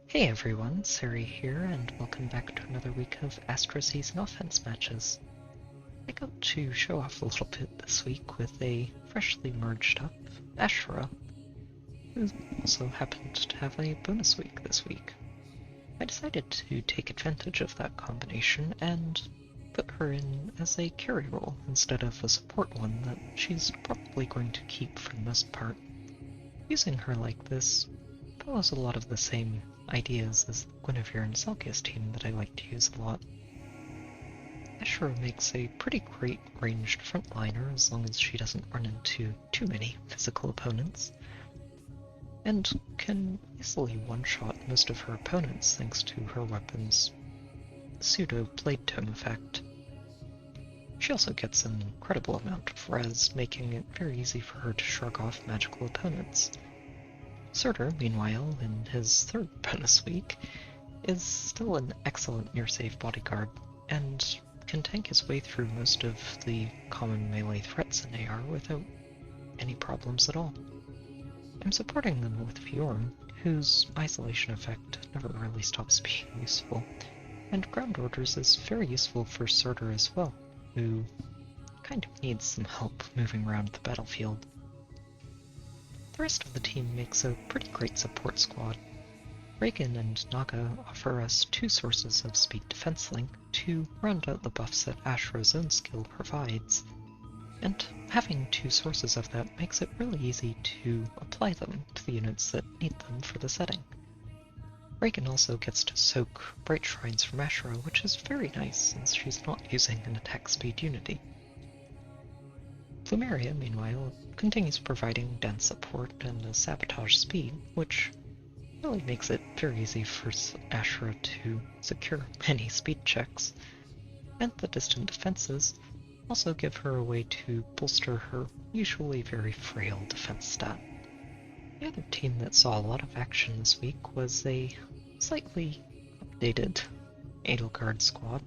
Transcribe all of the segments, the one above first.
Hey everyone, Sari here, and welcome back to another week of Astra Season Offense matches. I got to show off a little bit this week with a freshly merged up Ashera, who also happened to have a bonus week this week. I decided to take advantage of that combination and put her in as a carry role instead of a support one that she's probably going to keep for the most part. Using her like this follows a lot of the same ideas as the Guinevere and Selkius team that I like to use a lot. Ashera makes a pretty great ranged frontliner as long as she doesn't run into too many physical opponents, and can easily one-shot most of her opponents thanks to her weapon's pseudo-blade tome effect. She also gets an incredible amount of res, making it very easy for her to shrug off magical opponents. Surtur, meanwhile, in his third bonus week, is still an excellent near-save bodyguard, and can tank his way through most of the common melee threats in AR without any problems at all. I'm supporting them with Fjorm, whose isolation effect never really stops being useful, and Ground Orders is very useful for Surtur as well, who kind of needs some help moving around the battlefield. The rest of the team makes a pretty great support squad. Reagan and Naga offer us two sources of speed defense link to round out the buffs that Ashera's own skill provides, and having two sources of that makes it really easy to apply them to the units that need them for the setting. Reagan also gets to soak Bright Shrines from Ashera, which is very nice since she's not using an attack speed unity. Plumeria, meanwhile, continues providing dense support and a sabotage speed, which really makes it very easy for Ashera to secure many speed checks, and the distant defenses also give her a way to bolster her usually very frail defense stat. The other team that saw a lot of action this week was a slightly updated Edelgard squad.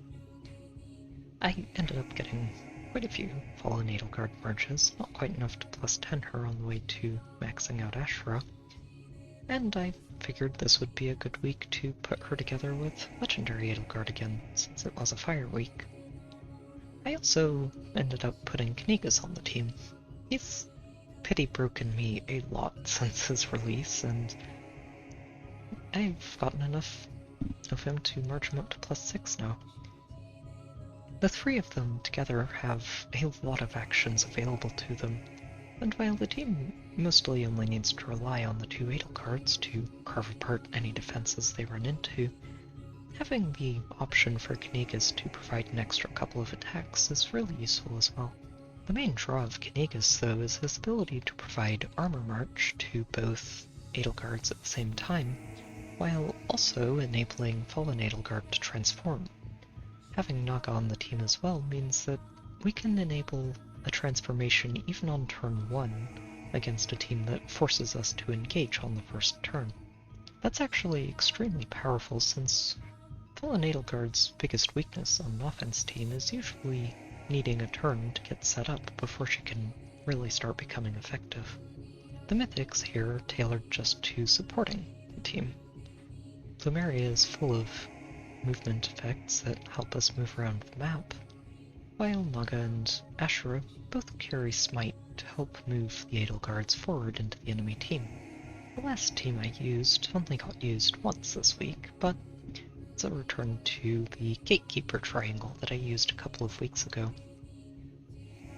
I ended up getting quite a few Fallen Edelgard merges, not quite enough to plus 10 her on the way to maxing out Ashera, and I figured this would be a good week to put her together with Legendary Edelgard again, since it was a fire week. I also ended up putting Knigas on the team. He's pity broken me a lot since his release, and I've gotten enough of him to merge him up to plus 6 now. The three of them together have a lot of actions available to them, and while the team mostly only needs to rely on the two Edelgards to carve apart any defenses they run into, having the option for Knigas to provide an extra couple of attacks is really useful as well. The main draw of Knigas, though, is his ability to provide armor march to both Edelgards at the same time, while also enabling Fallen Edelgard to transform. Having Naga on the team as well means that we can enable a transformation even on turn 1 against a team that forces us to engage on the first turn. That's actually extremely powerful since Fallen Edelgard's biggest weakness on an offense team is usually needing a turn to get set up before she can really start becoming effective. The mythics here are tailored just to supporting the team. Plumeria is full of movement effects that help us move around the map, while Naga and Ashera both carry Smite to help move the Edelgards forward into the enemy team. The last team I used only got used once this week, but it's a return to the Gatekeeper triangle that I used a couple of weeks ago.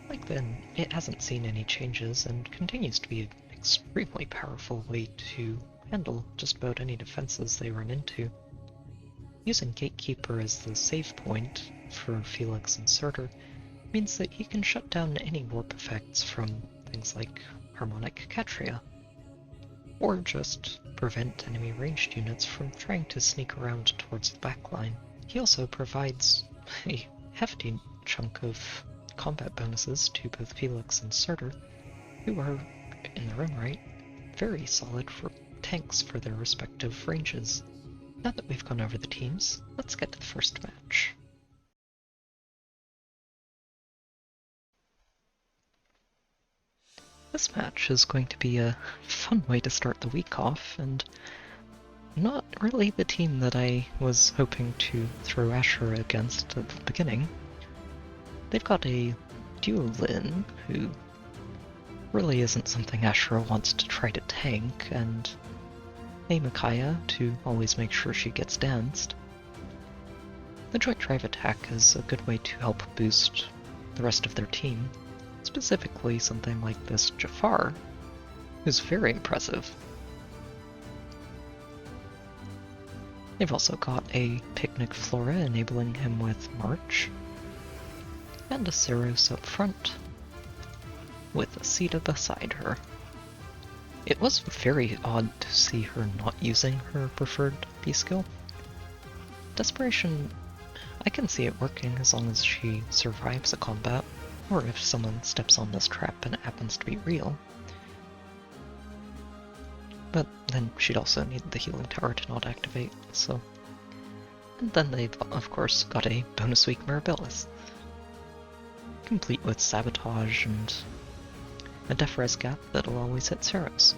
Like then, it hasn't seen any changes and continues to be an extremely powerful way to handle just about any defenses they run into. Using Gatekeeper as the save point for Felix and Surtur means that he can shut down any warp effects from things like Harmonic Catria, or just prevent enemy ranged units from trying to sneak around towards the backline. He also provides a hefty chunk of combat bonuses to both Felix and Surtur, who are, in their own right, very solid for tanks for their respective ranges. Now that we've gone over the teams, let's get to the first match. This match is going to be a fun way to start the week off, and not really the team that I was hoping to throw Ashera against at the beginning. They've got a Duolin, who really isn't something Ashera wants to try to tank, and a Micaiah to always make sure she gets danced. The Joint Drive attack is a good way to help boost the rest of their team, specifically something like this Jafar, who's very impressive. They've also got a Picnic Flora enabling him with March, and a Ceros up front, with a Sita beside her. It was very odd to see her not using her preferred B-skill. Desperation, I can see it working as long as she survives a combat, or if someone steps on this trap and it happens to be real. But then she'd also need the healing tower to not activate, so... And then they've, of course, got a bonus week Mirabilis, complete with Sabotage and a Def Res gap that'll always hit Ceros.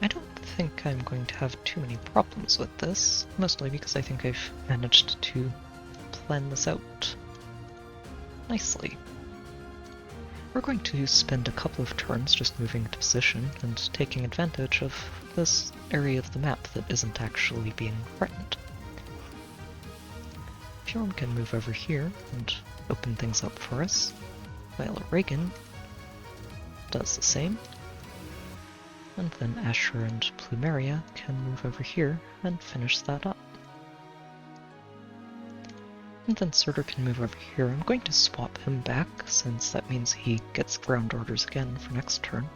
I don't think I'm going to have too many problems with this, mostly because I think I've managed to plan this out nicely. We're going to spend a couple of turns just moving into position and taking advantage of this area of the map that isn't actually being threatened. Fjorm can move over here and open things up for us, while Reagan does the same. And then Ashera and Plumeria can move over here and finish that up. And then Surtur can move over here. I'm going to swap him back, since that means he gets ground orders again for next turn,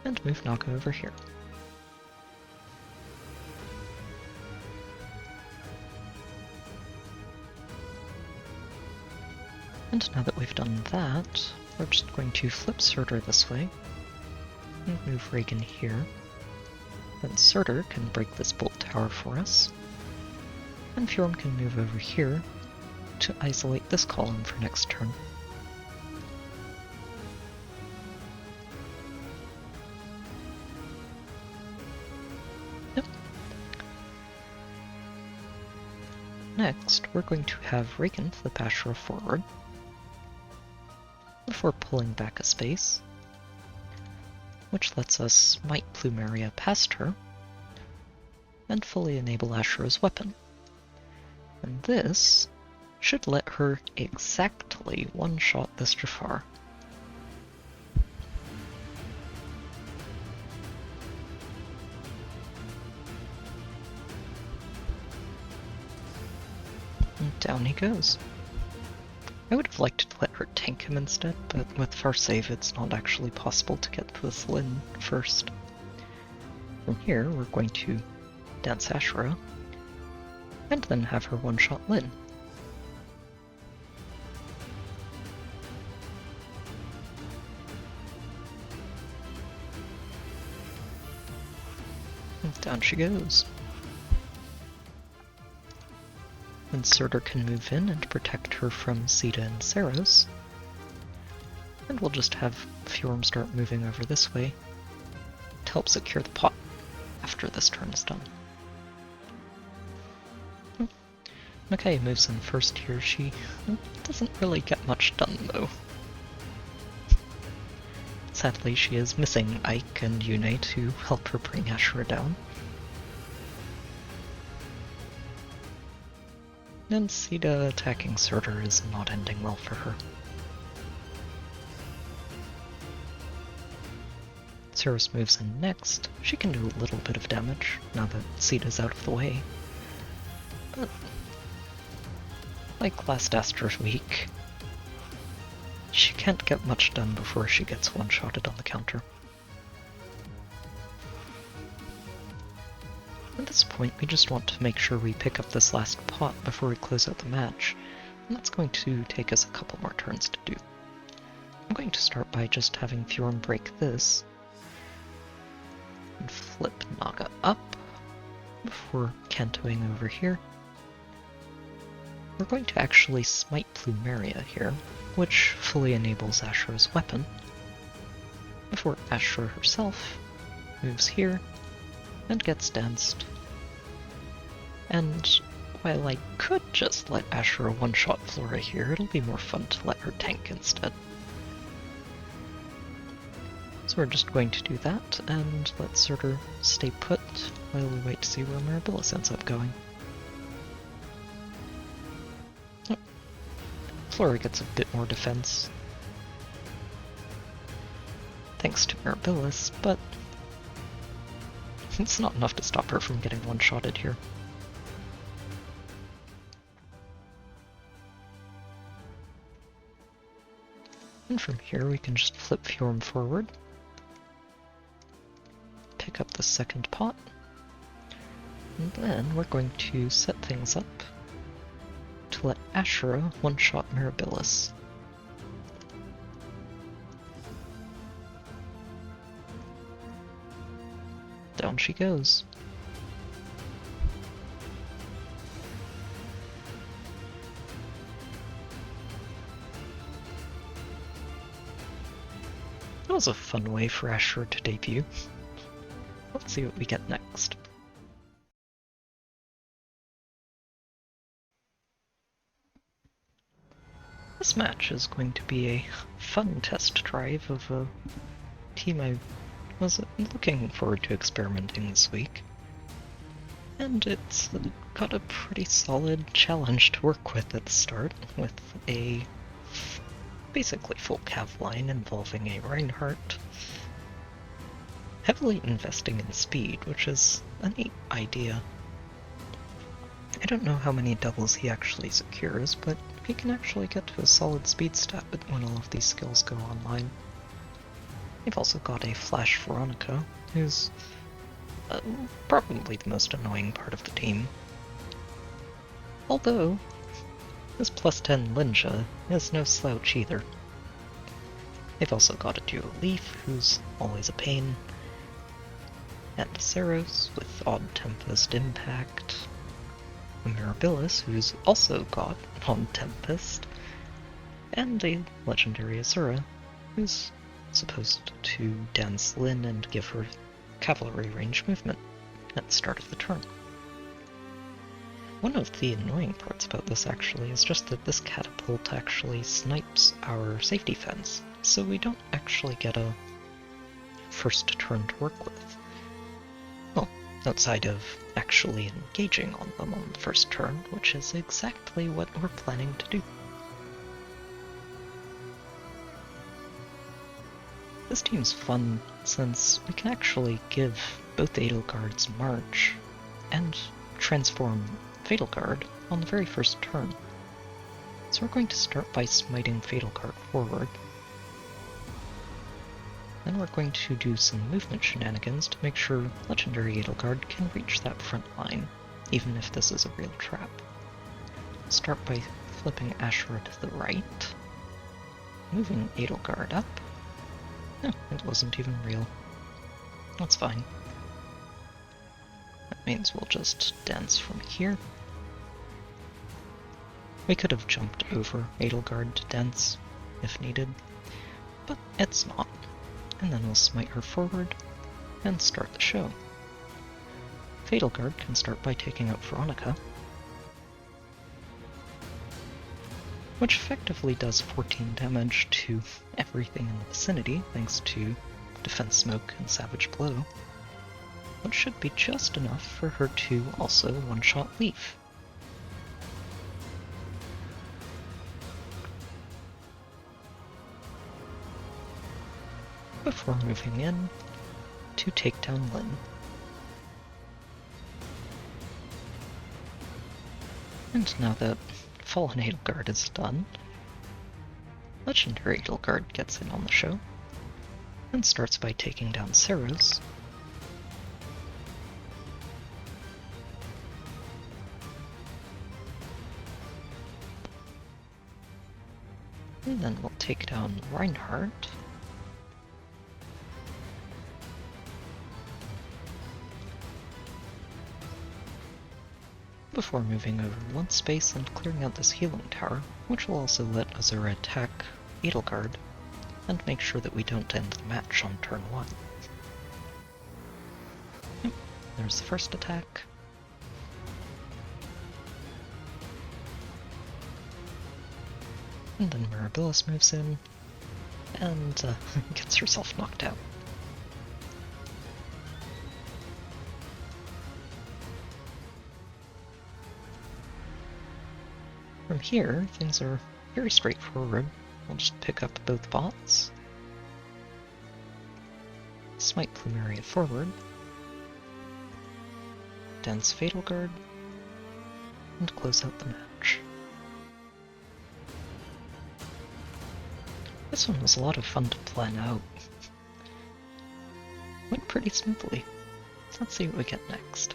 and move Naga over here. And now that we've done that, we're just going to flip Surtur this way, and move Reagan here. Then Surtur can break this bolt tower for us, and Fjorm can move over here to isolate this column for next turn. Yep. Next, we're going to have Reagan flip Ashera forward, before pulling back a space, which lets us smite Plumeria past her, and fully enable Ashera's weapon. And this should let her exactly one-shot this Jafar. And down he goes. I would have liked to let her tank him instead, but with Farsave it's not actually possible to get to this Lyn first. From here we're going to dance Ashera, and then have her one-shot Lyn. And down she goes. Then Surtur can move in and protect her from Sita and Ceros. And we'll just have Fjorm start moving over this way to help secure the pot after this turn is done. Micaiah moves in first here. She doesn't really get much done though. Sadly, she is missing Ike and Yune to help her bring Ashera down. And Sita attacking Surtur is not ending well for her. Ceros moves in next. She can do a little bit of damage now that Sita's out of the way. But like last Astra week, she can't get much done before she gets one-shotted on the counter. At this point, we just want to make sure we pick up this last pot before we close out the match, and that's going to take us a couple more turns to do. I'm going to start by just having Fjorm break this, and flip Naga up before cantoing over here. We're going to actually smite Plumeria here, which fully enables Ashera's weapon, before Ashera herself moves here and gets danced And while I could just let Ashera one-shot Flora here, it'll be more fun to let her tank instead. So we're just going to do that, and let Surtur stay put while we wait to see where Mirabilis ends up going. Oh. Flora gets a bit more defense, thanks to Mirabilis, but it's not enough to stop her from getting one-shotted here. And from here we can just flip Fjorm forward, pick up the second pot, and then we're going to set things up to let Ashera one-shot Mirabilis. Down she goes. That was a fun way for Ashera to debut. Let's see what we get next. This match is going to be a fun test drive of a team I was looking forward to experimenting this week. And it's got a pretty solid challenge to work with at the start, with a basically full cav line involving a Reinhardt, heavily investing in speed, which is a neat idea. I don't know how many doubles he actually secures, but he can actually get to a solid speed stat when all of these skills go online. They've also got a Flash Veronica, who's probably the most annoying part of the team. Although, this plus 10 Linja is no slouch either. They've also got a duo Leaf, who's always a pain, and Saros with Odd Tempest Impact, a Mirabilis, who's also got Odd Tempest, and a legendary Azura, who's supposed to dance Lyn and give her cavalry range movement at the start of the turn. One of the annoying parts about this actually is just that this catapult actually snipes our safety fence, so we don't actually get a first turn to work with. Well, outside of actually engaging on them on the first turn, which is exactly what we're planning to do. This team's fun since we can actually give both Edelgard's March and transform Fatalguard on the very first turn. So we're going to start by smiting Fatalguard forward. Then we're going to do some movement shenanigans to make sure Legendary Edelgard can reach that front line, even if this is a real trap. Start by flipping Ashera to the right, moving Edelgard up. No, it wasn't even real. That's fine. That means we'll just dance from here. We could have jumped over Edelgard to dance, if needed, but it's not. And then we'll smite her forward, and start the show. Fatalguard can start by taking out Veronica, which effectively does 14 damage to everything in the vicinity, thanks to Defense Smoke and Savage Blow, which should be just enough for her to also one-shot Leaf. Before moving in to take down Lyn. And now that Fallen Edelgard is done, Legendary Edelgard gets in on the show, and starts by taking down Saros. And then we'll take down Reinhardt. Before moving over one space and clearing out this healing tower, which will also let Azura attack Edelgard, and make sure that we don't end the match on turn 1. Yep, there's the first attack. And then Mirabilis moves in and gets herself knocked out. From here, things are very straightforward. We'll just pick up both bots, smite Plumeria forward, dance Fatal Guard, and close out the match. This one was a lot of fun to plan out. Went pretty smoothly. Let's see what we get next.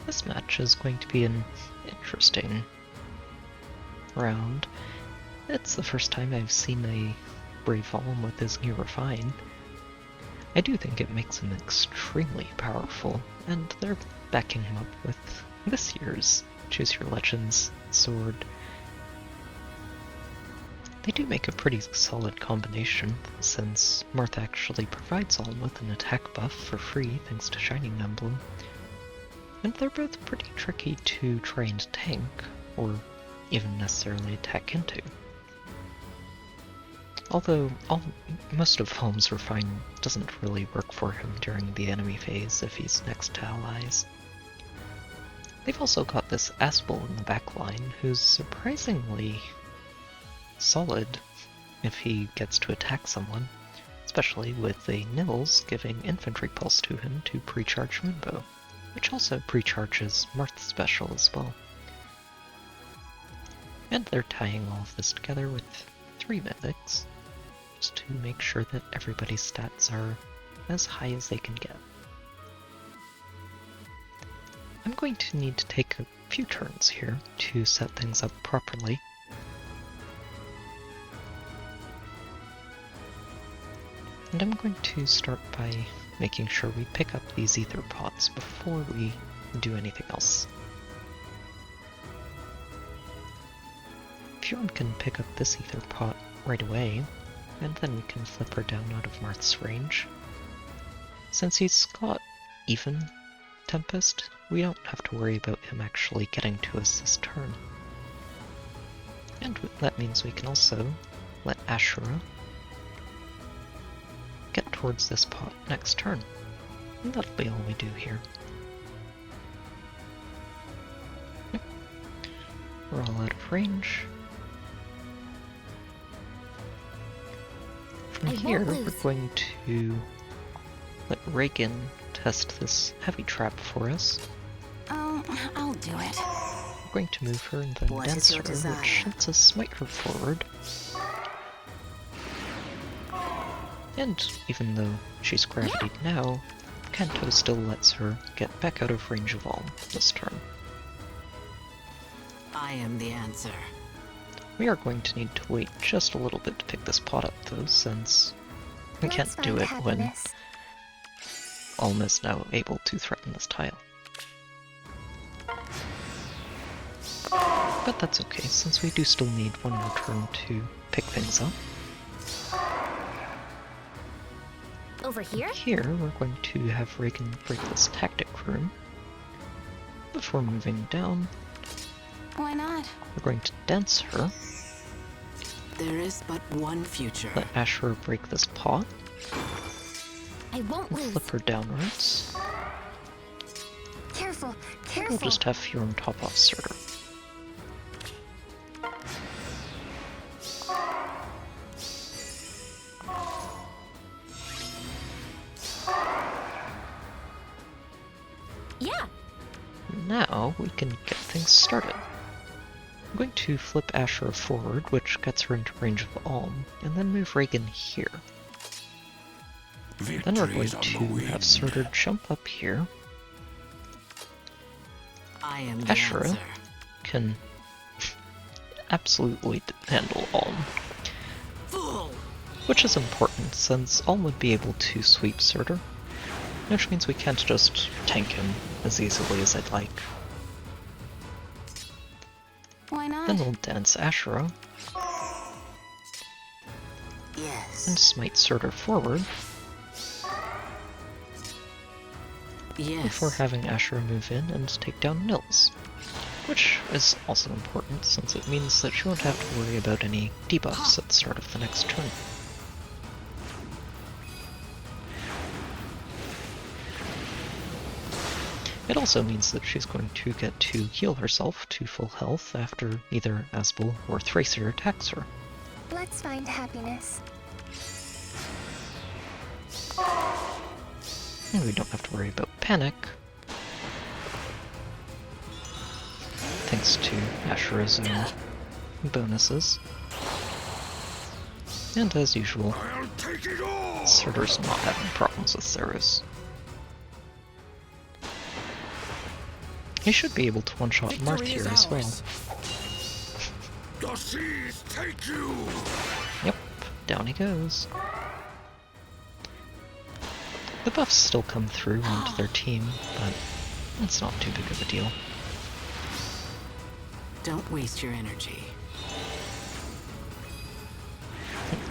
This match is going to be an interesting round. It's the first time I've seen a Brave Alm with his new Refine. I do think it makes him extremely powerful, and they're backing him up with this year's Choose Your Legends sword. They do make a pretty solid combination, since Marth actually provides Alm with an attack buff for free thanks to Shining Emblem. And they're both pretty tricky to try and tank, or even necessarily attack into. Although most of Alm's Refine doesn't really work for him during the enemy phase if he's next to allies. They've also got this Aspel in the backline, who's surprisingly solid if he gets to attack someone, especially with the Nibbles giving Infantry Pulse to him to pre-charge Moonbow, which also pre-charges Marth's special as well. And they're tying all of this together with 3 mythics, just to make sure that everybody's stats are as high as they can get. I'm going to need to take a few turns here to set things up properly. And I'm going to start by making sure we pick up these Aether pots before we do anything else. Fjorn can pick up this Aether pot right away, and then we can flip her down out of Marth's range. Since he's got even Tempest, we don't have to worry about him actually getting to us this turn. And that means we can also let Ashera get towards this pot next turn. And that'll be all we do here. Yep. We're all out of range. From here, we're going to let Reagan test this heavy trap for us. Oh, I'll do it. We're going to move her and then dance her, which lets us smite her forward. And even though she's gravitied now, Kanto still lets her get back out of range of Alm this turn. I am the answer. We are going to need to wait just a little bit to pick this pot up though, since we can't do it when Alm is now able to threaten this tile. But that's okay, since we do still need one more turn to pick things up. Over here? Here, we're going to have Reagan break this tactic room. Before moving down, Why not? we're going to dance her, There is but one future. let Ashera break this pot, I won't and lose. flip her downwards. Careful, We'll careful. just have Fjorn top off Surtur. Yeah. Now we can get things started. I'm going to flip Ashera forward, which gets her into range of Alm, and then move Reagan here. Then we're going to have Surtur jump up here. I am the Ashera answer. can absolutely handle Alm, Fool! which is important since Alm would be able to sweep Surtur, which means we can't just tank him as easily as I'd like. Why not? Then we'll dance Ashera Yes. and smite Surtur forward. before having Ashera move in and take down Nils, which is also important since it means that she won't have to worry about any debuffs at the start of the next turn. It also means that she's going to get to heal herself to full health after either Asbel or Thracer attacks her. Let's find happiness. And we don't have to worry about panic, thanks to Ashera's own bonuses. And as usual, Surtur's not having problems with Theros. He should be able to one-shot Marth here as well. The seas take you. Yep, down he goes. The buffs still come through onto their team, but it's not too big of a deal. Don't waste your energy.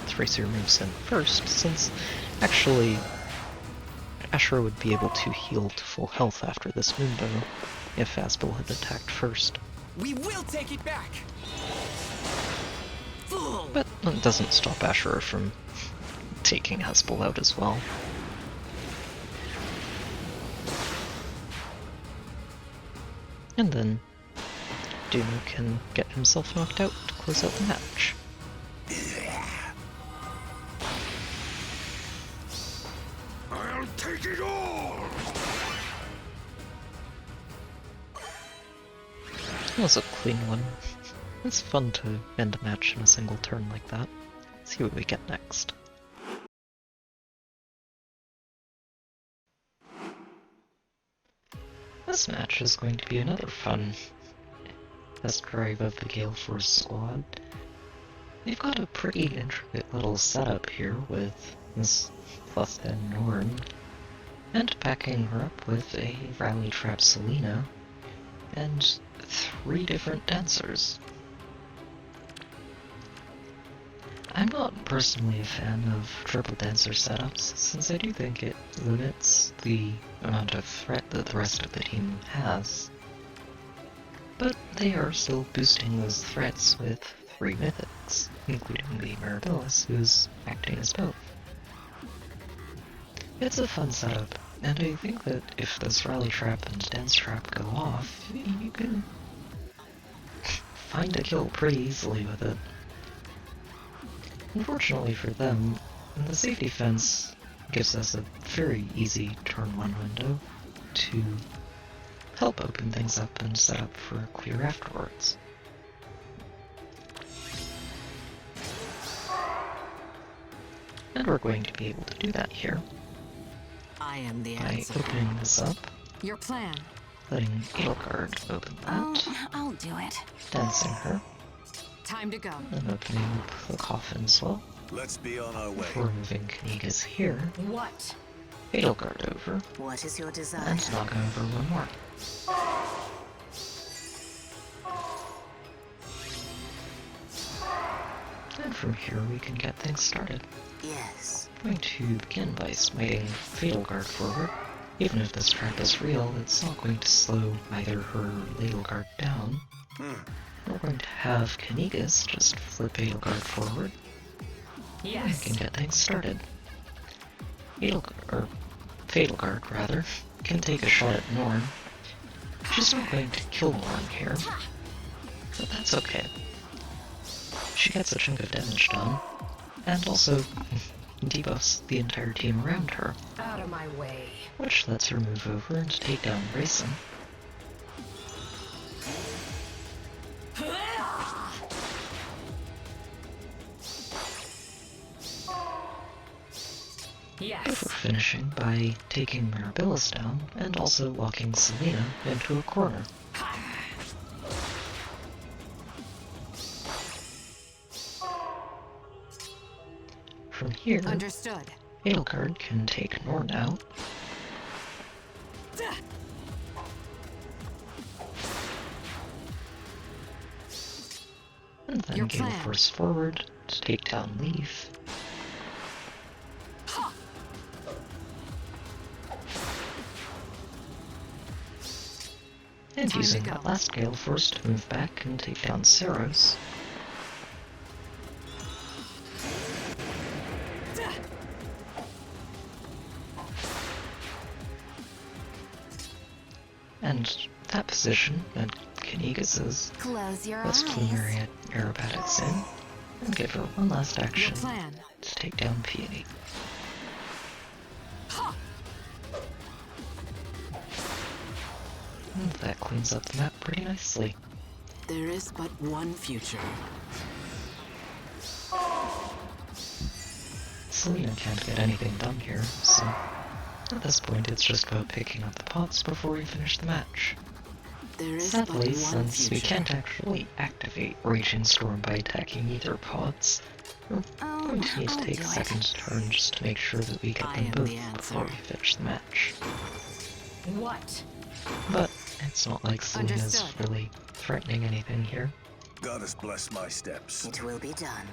Thracer moves in first, since actually Ashera would be able to heal to full health after this moonbow if Asbel had attacked first. We will take it back. Fool. But it doesn't stop Ashera from taking Asbel out as well. And then Dunu can get himself knocked out to close out the match. I'll take it all. That was a clean one. It's fun to end a match in a single turn like that. Let's see what we get next. This match is going to be another fun test drive of the Galeforce squad. They've got a pretty intricate little setup here with Miss +10 Norn, and backing her up with a Rally Trap Selena, and 3 different dancers. I'm not personally a fan of triple dancer setups, since I do think it limits the amount of threat that the rest of the team has. But they are still boosting those threats with 3 mythics, including the Mirabilis, who's acting as both. It's a fun setup, and I think that if this Rally Trap and Dance Trap go off, you can find a kill pretty easily with it. Unfortunately for them, the safety fence gives us a very easy turn 1 window to help open things up and set up for a clear afterwards. And we're going to be able to do that here I am the by answer. opening this up, Your plan. letting Edelgard open that, I'll do it. dancing her, Time to go. and opening up the coffin as well, Let's be on our way. before moving Knigas here, What? Edelgard over, What is your desire? and knocking over one more. And from here we can get things started. Yes. I'm going to begin by smiting Edelgard forward. Even if this trap is real, it's not going to slow either her or Edelgard down. We're going to have Knigas just flip Edelgard forward. Yes. We can get things started. Edelgard, rather, can take a shot at Norn. She's not going to kill Norn here, but that's okay. She gets a chunk of damage done, and also debuffs the entire team around her, Out of my way. which lets her move over and take down Rayson. Yes. Before finishing by taking Mirabilis down, and also locking Selena into a corner. From here, Understood. Edelgard can take Norn out, and then Your plan. Galeforce forward to take down Leaf. And Time to using go. that last Galeforce to move back and take down Saros. And that position, and Kanigas's Close your Let's eyes. preliminary aerobatics in, and give her one last Your action plan. to take down Peony. And that cleans up the map pretty nicely. There is but one future. Selena can't get anything done here, so at this point it's just about picking up the pots before we finish the match. There is Sadly, but one since we future. can't actually activate Raging Storm by attacking either pods, we're going to need to I'll take do it. second turns to make sure that we get I them am both the answer. before we finish the match. What? But it's not like Selena's Understood. really threatening anything here. Goddess bless my steps. It will be done.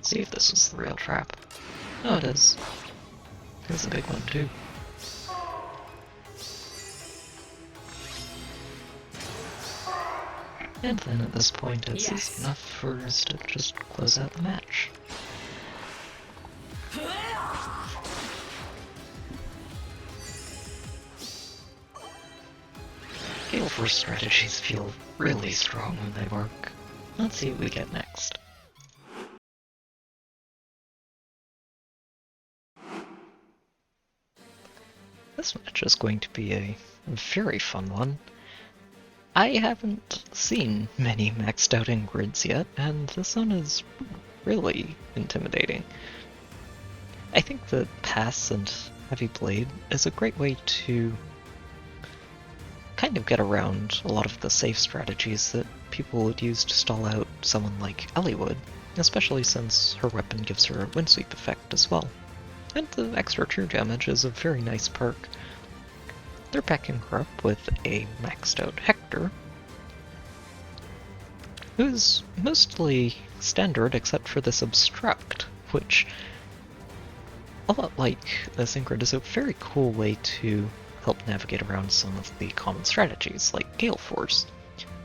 See if this is the real trap. Oh, it is. It's a big one, too. And then at this point, it's easy enough for us to just close out the match. Galeforce strategies feel really strong when they work. Let's see what we get next. This match is going to be a very fun one. I haven't seen many maxed out Ingrids yet, and this one is really intimidating. I think that Pass and Heavy Blade is a great way to kind of get around a lot of the safe strategies that people would use to stall out someone like Ellie would, especially since her weapon gives her a windsweep effect as well. And the extra true damage is a very nice perk. They're backing her up with a maxed out Hector, who's mostly standard except for this obstruct, which, a lot like this Ingrid, is a very cool way to help navigate around some of the common strategies, like Galeforce,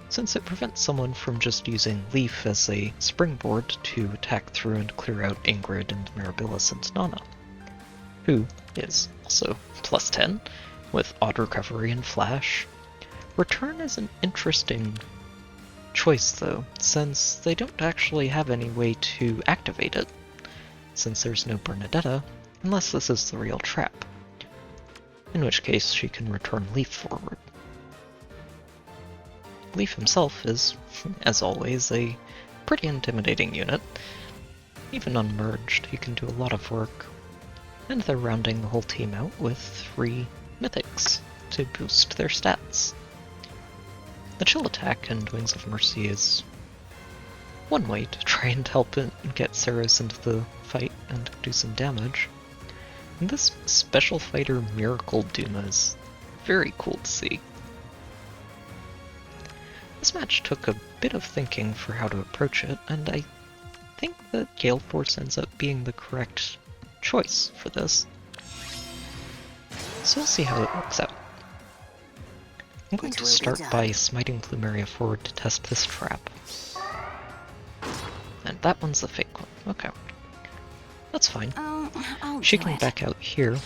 since it prevents someone from just using Leaf as a springboard to attack through and clear out Ingrid and Mirabilis and Nana, who is also plus 10, with Odd Recovery and Flash. Return is an interesting choice though, since they don't actually have any way to activate it, since there's no Bernadetta, unless this is the real trap, in which case she can return Leaf forward. Leaf himself is, as always, a pretty intimidating unit. Even unmerged, he can do a lot of work, and they're rounding the whole team out with 3 mythics to boost their stats. The Chill Attack and Wings of Mercy is one way to try and help it get Saros into the fight and do some damage. And this Special Fighter Miracle Duma is very cool to see. This match took a bit of thinking for how to approach it, and I think that Galeforce ends up being the correct choice for this. So we'll see how it works out. I'm going to start by smiting Plumeria forward to test this trap. And that one's the fake one. Okay. That's fine. I'll She do can it. back out here,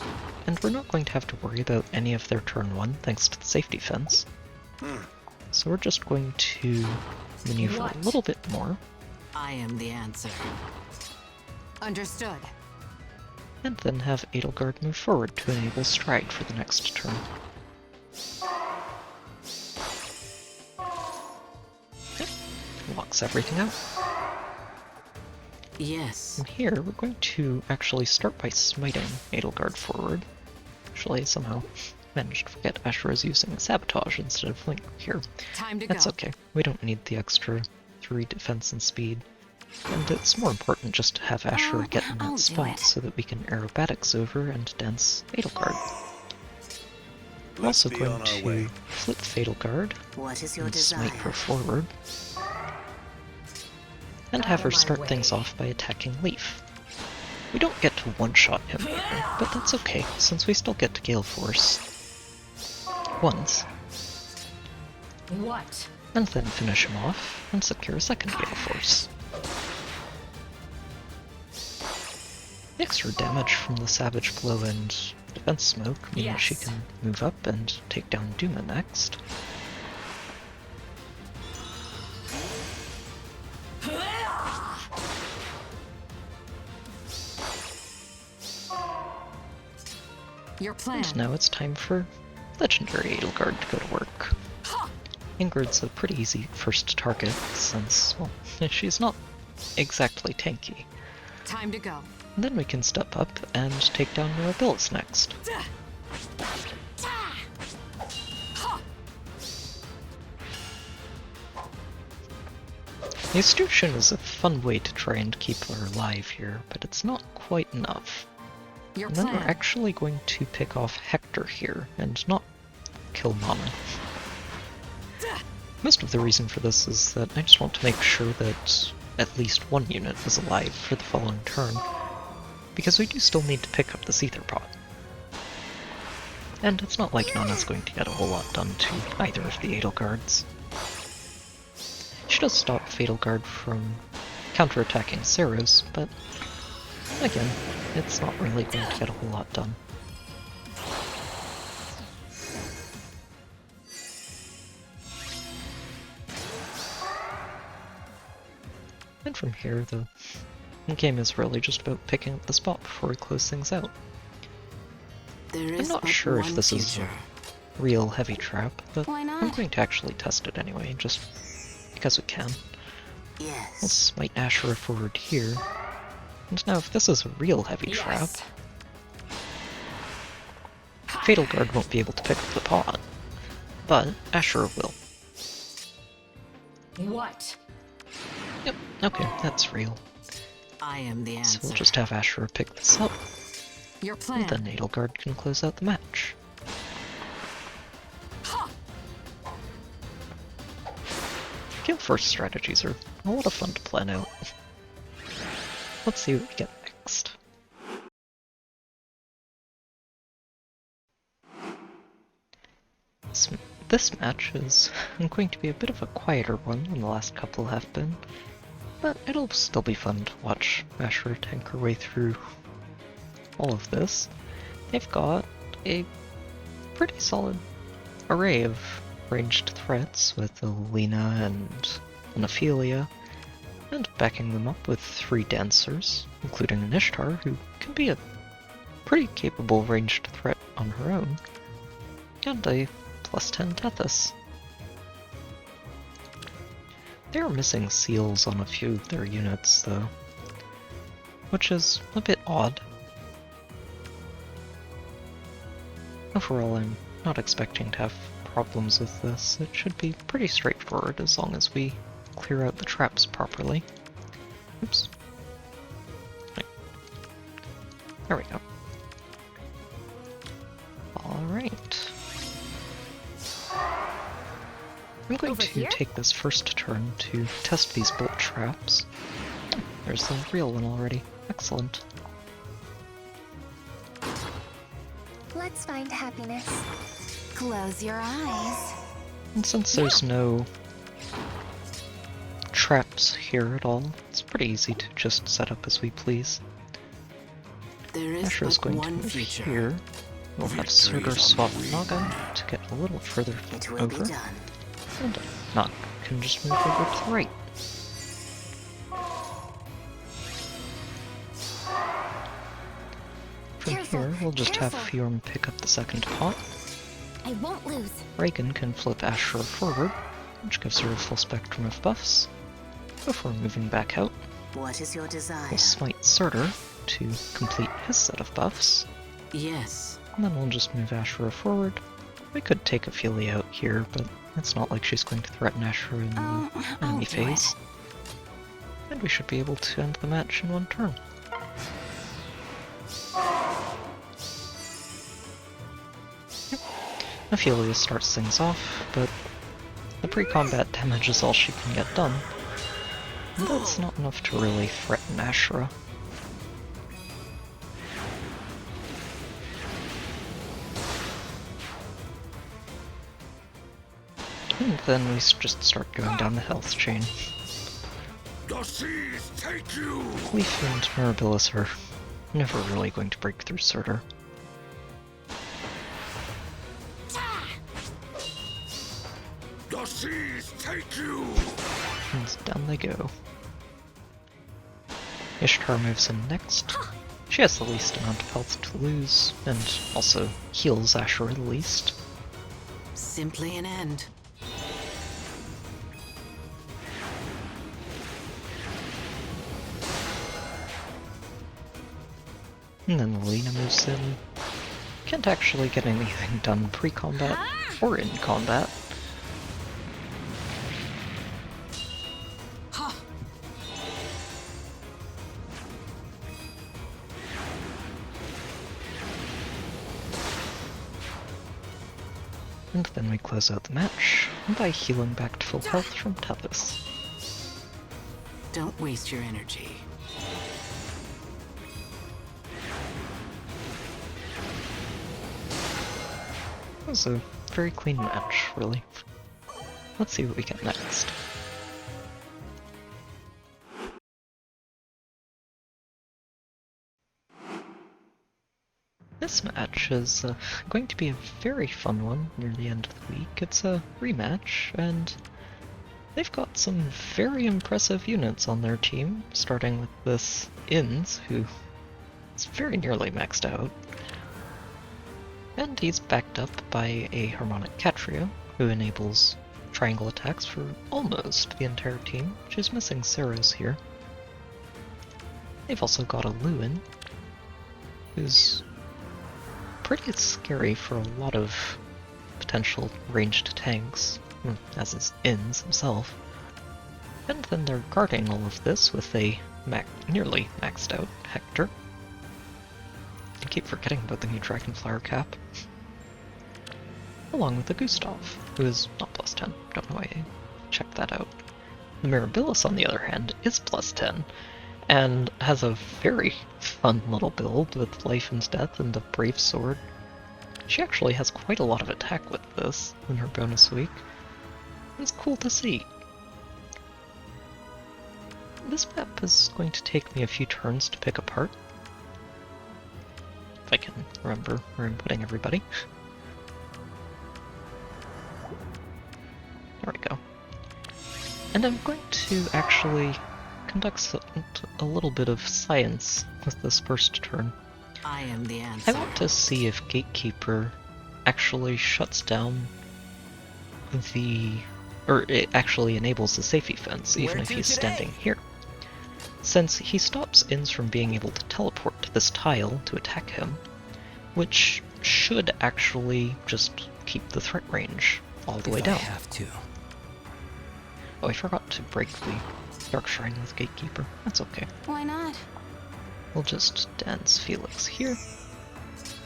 and we're not going to have to worry about any of their turn 1 thanks to the safety fence. So we're just going to maneuver a little bit more, I am the answer. Understood. and then have Edelgard move forward to enable stride for the next turn. Yep, locks everything out. Yes. And here, we're going to actually start by smiting Edelgard forward. Actually, I somehow managed to forget Ashera's using Sabotage instead of Link here. Time to That's go. okay, we don't need the extra 3 defense and speed. And it's more important just to have Ashera get in I'll that do spot it. so that we can aerobatics over and dance Edelgard. We're Let's also be going on our to way. flip Fatal Guard What is your and desire? smite her forward, and have her start things off by attacking Leaf. We don't get to one-shot him here, but that's okay, since we still get to Galeforce once. What? and then finish him off and secure a second Galeforce. The extra damage from the Savage Blow and Defense Smoke mean that she Yes. can move up and take down Duma next. Your plan. And now it's time for Legendary Edelgard to go to work. Ingrid's a pretty easy first target since, well, she's not exactly tanky. Time to go. And then we can step up and take down Mirabilis next. The Astucian is a fun way to try and keep her alive here, but it's not quite enough. Your And then plan. we're actually going to pick off Hector here, and not kill Mana. Most of the reason for this is that I just want to make sure that at least one unit is alive for the following turn, because we do still need to pick up the Aether pot. And it's not like Nana's going to get a whole lot done to either of the Edelgards. She does stop Fatalguard from counterattacking Ceros, but again, it's not really going to get a whole lot done. And from here, the game is really just about picking up the spot before we close things out. There I'm is not but sure if one this is future. a real heavy trap, but Why not? I'm going to actually test it anyway, just because we can. We'll Yes. smite Ashera forward here. And now if this is a real heavy trap, Yes. Fatalguard won't be able to pick up the pot, but Ashera will. What? Yep, okay, that's real. I am the So answer. we'll just have Ashera pick this up, Your plan. and then Edelgard can close out the match. Galeforce strategies are a lot of fun to plan out. Let's see what we get next. This match is going to be a bit of a quieter one than the last couple have been, but it'll still be fun to watch Ashera tank her way through all of this. They've got a pretty solid array of ranged threats with a Lena and an Ophelia, and backing them up with 3 dancers, including an Ishtar, who can be a pretty capable ranged threat on her own, and a +10 Tethys. They are missing seals on a few of their units, though, which is a bit odd. Overall, I'm not expecting to have problems with this. It should be pretty straightforward as long as we clear out the traps properly. Oops. Right. There we go. Alright. I'm going Over to here? take this first turn to test these bolt traps. Oh, there's the real one already. Excellent. Let's find happiness. Close your eyes. And since there's no traps here at all, it's pretty easy to just set up as we please. There is Ashera's but going to one move future. here. We'll have Surtur swap Naga to get a little further It will over. be done. And Naga can just move over to the right. From Careful, here, we'll just have careful. Fjorm pick up the second pot. I won't lose. Reagan can flip Ashera forward, which gives her a full spectrum of buffs, before moving back out. What is your desire? We'll smite Surtur to complete his set of buffs, Yes. and then we'll just move Ashera forward. We could take Ophelia out here, but it's not like she's going to threaten Ashera in the I'll enemy do it. phase. And we should be able to end the match in one turn. Yep. Ophelia starts things off, but the pre-combat damage is all she can get done. And that's not enough to really threaten Ashera. And then we just start going down the health chain. The seas take you! Leaf and Mirabilis are never really going to break through Surtur. The seas take you! And down they go. Ishtar moves in next. She has the least amount of health to lose, and also heals Ashera the least. Simply an end. And then Lena moves in. Can't actually get anything done pre-combat or in combat. And then we close out the match by healing back to full health from Tethys. Don't waste your energy. It was a very clean match, really. Let's see what we get next. This match is going to be a very fun one near the end of the week. It's a rematch, and they've got some very impressive units on their team, starting with this Inns, who is very nearly maxed out. And he's backed up by a Harmonic Catria, who enables triangle attacks for almost the entire team. She's missing Ceres here. They've also got a Lewin, who's pretty scary for a lot of potential ranged tanks, as is Inns himself. And then they're guarding all of this with a nearly maxed out Hector. I keep forgetting about the new Dragonflower cap. Along with the Gustav, who is not plus 10. Don't know why I checked that out. The Mirabilis, on the other hand, is plus 10, and has a very fun little build with Life and Death and the Brave Sword. She actually has quite a lot of attack with this in her bonus week. It's cool to see. This map is going to take me a few turns to pick apart. If I can remember where I'm putting everybody. There we go. And I'm going to actually conduct a little bit of science with this first turn. I am the answer. I want to see if Gatekeeper actually shuts down or it actually enables the safety fence, even if he's standing here. Since he stops Inns from being able to teleport to this tile to attack him, which should actually just keep the threat range all the way down. I have to. Oh, I forgot to break the Dark Shrine with Gatekeeper. That's okay. Why not? We'll just dance Felix here.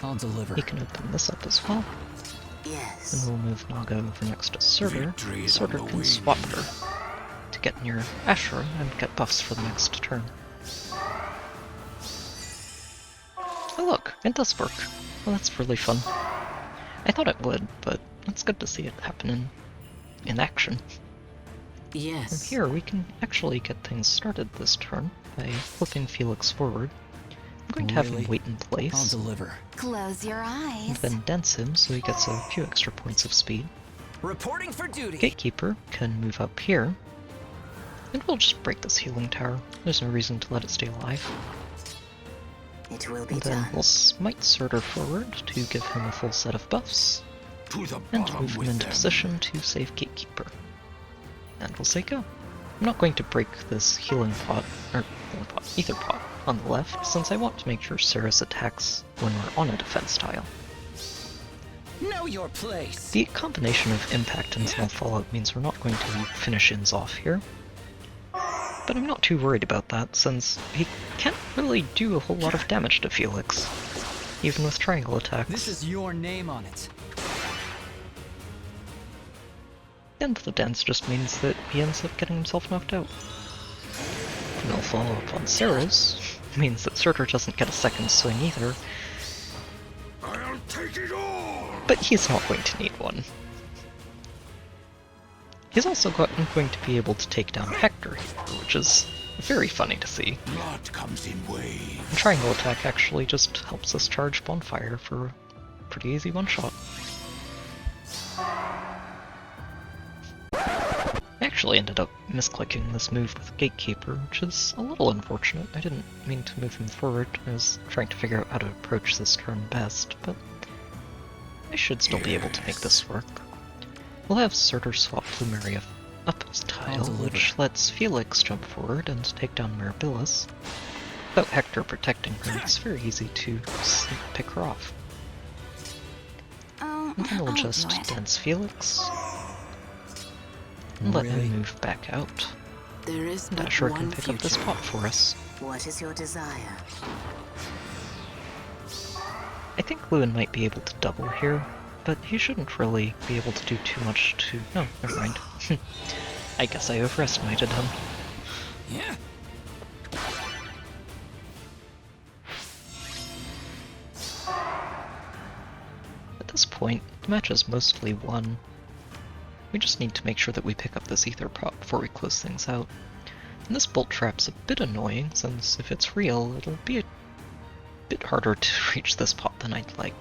I'll deliver. He can open this up as well. Yes. And we'll move Naga over next to Surtur. Victory is Surtur on the can wing. swap her to get near Ashera and get buffs for the next turn. Oh look, it does work. Well, that's really fun. I thought it would, but it's good to see it happen in action. Yes. From here, we can actually get things started this turn by flipping Felix forward. I'm going to have him wait in I'll place, deliver. Close your and eyes. then dance him so he gets a few extra points of speed. Reporting for duty. Gatekeeper can move up here, and we'll just break this healing tower. There's no reason to let it stay alive. It will be And then done. we'll smite Surtur forward to give him a full set of buffs, To the and bottom move him with into them. position to save Gatekeeper. And we'll say go. I'm not going to break this healing pot, ether pot on the left, since I want to make sure Ceres attacks when we're on a defense tile. Know your place. The combination of impact and small fallout means we're not going to finish Inns off here. But I'm not too worried about that, since he can't really do a whole lot of damage to Felix, even with triangle attacks. This is your name on it. And the dance just means that he ends up getting himself knocked out. No follow-up on Ceres means that Surtur doesn't get a second swing either, I'll take it all! but he's not going to need one. He's also going to be able to take down Hector here, which is very funny to see. Blood comes in waves. And triangle attack actually just helps us charge Bonfire for a pretty easy one-shot. I actually ended up misclicking this move with Gatekeeper, which is a little unfortunate. I didn't mean to move him forward. I was trying to figure out how to approach this turn best, but I should still be able to make this work. We'll have Surtur swap Plumeria up his tile, which lets Felix jump forward and take down Mirabilis. Without Hector protecting her, it's very easy to pick her off. And then we'll just dance Felix, and let him move back out. There is but Ashera one can pick up this future. pot for us. What is your desire? I think Lewin might be able to double here, but he shouldn't really be able to do too much to... No, never mind. I guess I overestimated him. Yeah. At this point, the match is mostly won. We just need to make sure that we pick up this Aether pot before we close things out. And this bolt trap's a bit annoying, since if it's real, it'll be a bit harder to reach this pot than I'd like.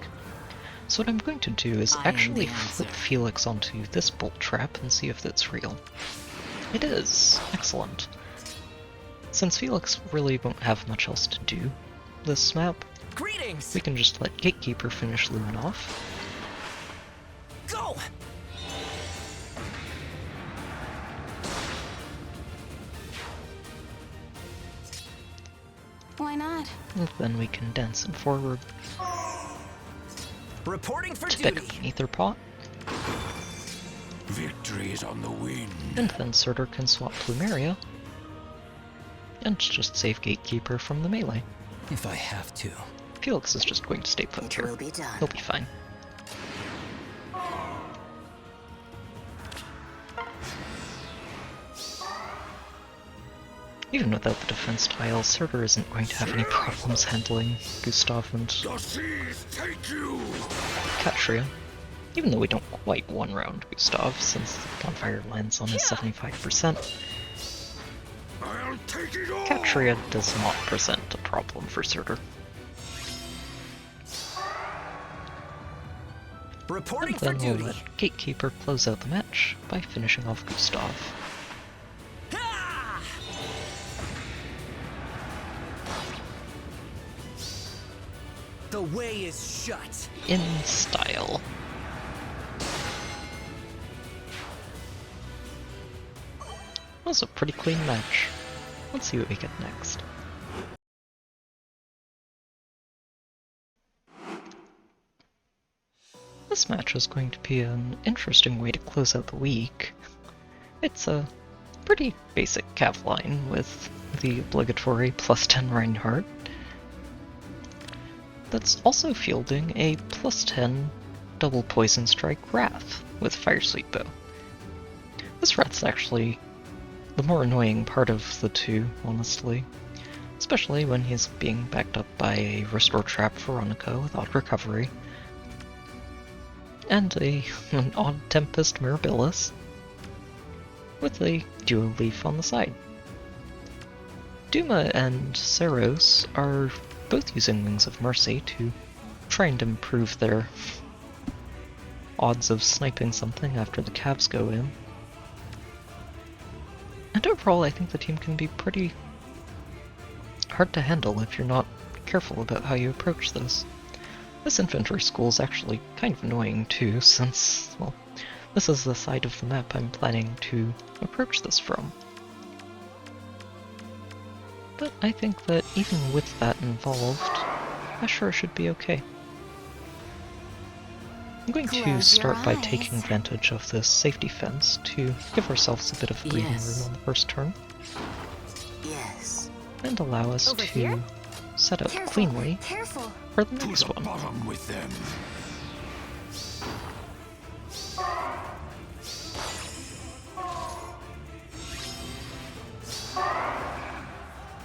So what I'm going to do is actually flip Felix onto this bolt trap and see if it's real. It is! Excellent. Since Felix really won't have much else to do this map, Greetings. we can just let Gatekeeper finish Lumen off. Go. Why not? And then we can dance him forward Reporting for to pick duty. up an Aether pot, Victory is on the wind. and then Surtur can swap Plumeria, and just save Gatekeeper from the melee. If I have to. Felix is just going to stay put It here. will be done. He'll be fine. Even without the defense tile, Surtur isn't going to have any problems handling Gustav and The seas take you. Catria. Even though we don't quite one-round Gustav, since Bonfire lands on his 75%, I'll take it all. Catria does not present a problem for Surtur. Reporting And for then we'll duty. let Gatekeeper close out the match by finishing off Gustav. Ah! The way is shut. In style. That was a pretty clean match. Let's see what we get next. This match is going to be an interesting way to close out the week. It's a pretty basic cav line with the obligatory +10 Reinhardt that's also fielding a +10 double poison strike Wrath with Fire Sweep Bow. This Wrath's actually the more annoying part of the two, honestly. Especially when he's being backed up by a Restore Trap Veronica without recovery. And an Odd Tempest Mirabilis with a Duo Leaf on the side. Duma and Saros are both using Wings of Mercy to try and improve their odds of sniping something after the Cavs go in. And overall, I think the team can be pretty hard to handle if you're not careful about how you approach this. This infantry school is actually kind of annoying too, since, well, this is the side of the map I'm planning to approach this from. But I think that even with that involved, Ashera should be okay. I'm going to Close your start by eyes. taking advantage of this safety fence to give ourselves a bit of breathing Yes. room on the first turn, Yes. and allow us Over to here? set up Careful. cleanly Careful. for the To next the one. bottom with them.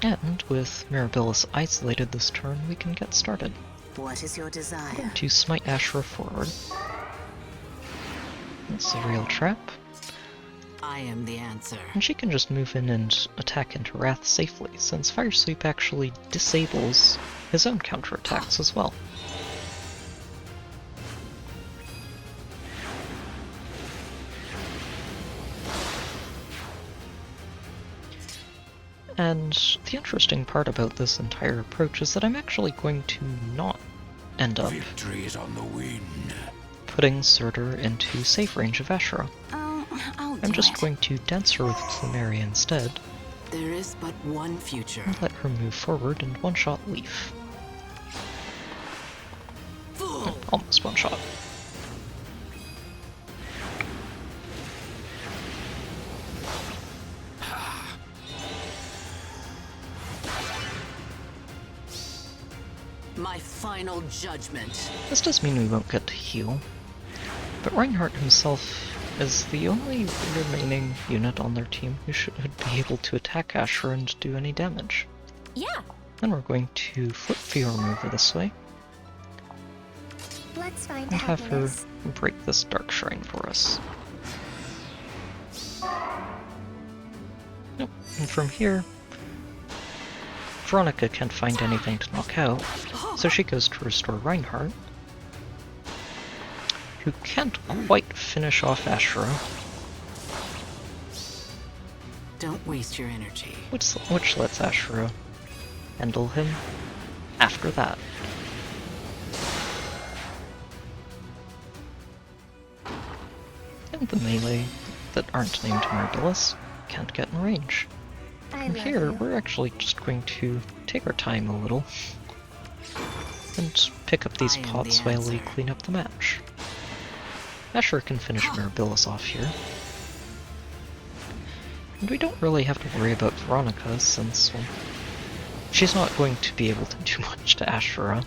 And with Mirabilis isolated this turn, we can get started. What is your desire? To smite Ashera forward. That's a real trap. I am the answer. And she can just move in and attack into Wrath safely, since Fire Sweep actually disables his own counterattacks as well. And the interesting part about this entire approach is that I'm actually going to not end up Victory is on the wind. putting Surtur into safe range of Ashera. I'm just going to dance her with Plumeria instead, There is but one future. and let her move forward and one-shot Leaf. Almost one-shot. My final judgment. This does mean we won't get to heal, but Reinhardt himself is the only remaining unit on their team who should be able to attack Ashera and do any damage. Yeah. Then we're going to flip Fear Remover this way, Let's find and have her happiness. break this Dark Shrine for us. Nope. And from here, Veronica can't find anything to knock out, so she goes to restore Reinhardt, who can't quite finish off Ashera, Don't waste your energy. which lets Ashera handle him after that. And the melee that aren't named Mirabilis can't get in range. I From love here, you. we're actually just going to take our time a little and pick up these I am the pots while we answer. clean up the match. Ashera can finish Mirabilis off here. And we don't really have to worry about Veronica since, well, she's not going to be able to do much to Ashera,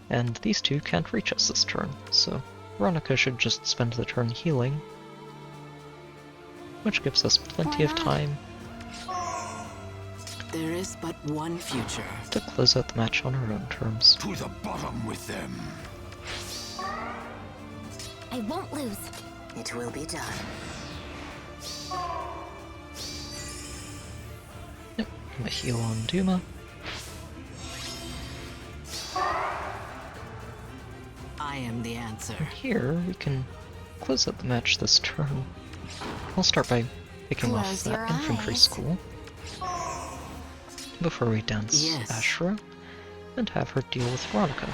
and these two can't reach us this turn, so Veronica should just spend the turn healing, which gives us plenty of time There is but one future. to close out the match on our own terms. To the bottom with them. I won't lose. It will be done. Yep, I'm a heal on Duma. I am the answer. And here, we can close out the match this turn. I'll start by picking off Close that your infantry eyes. school before we dance Yes. Ashera and have her deal with Veronica,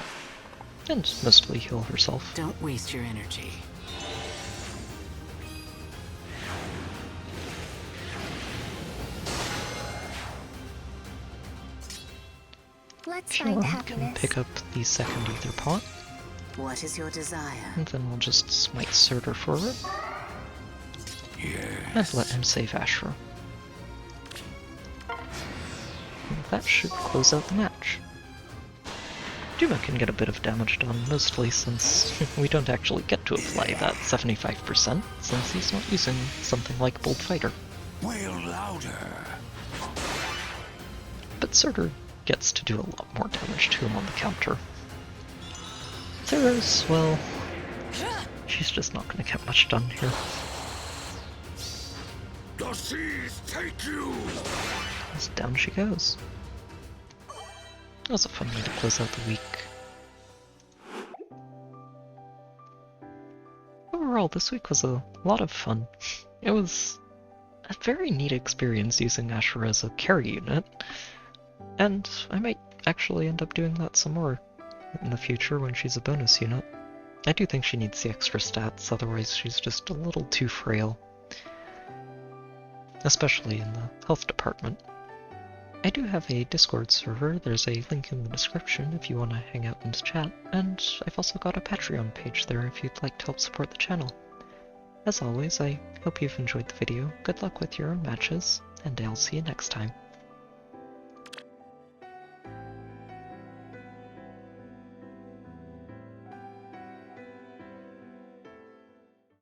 and mostly heal herself. Don't waste your energy. Let's find Sure, can happiness. pick up the second Aether pot, What is your desire? and then we'll just smite Surtur forward and Yes. let him save Ashera. And that should close out the match. Duma can get a bit of damage done, mostly since we don't actually get to apply that 75%, since he's not using something like Bold Fighter. Wail louder. But Surtur gets to do a lot more damage to him on the counter. Theros, well, she's just not going to get much done here. The seas take you. As down she goes. That was a fun way to close out the week. Overall, this week was a lot of fun. It was a very neat experience using Ashera as a carry unit, and I might actually end up doing that some more in the future when she's a bonus unit. I do think she needs the extra stats, otherwise she's just a little too frail. Especially in the health department. I do have a Discord server, there's a link in the description if you want to hang out and chat, and I've also got a Patreon page there if you'd like to help support the channel. As always, I hope you've enjoyed the video, good luck with your own matches, and I'll see you next time.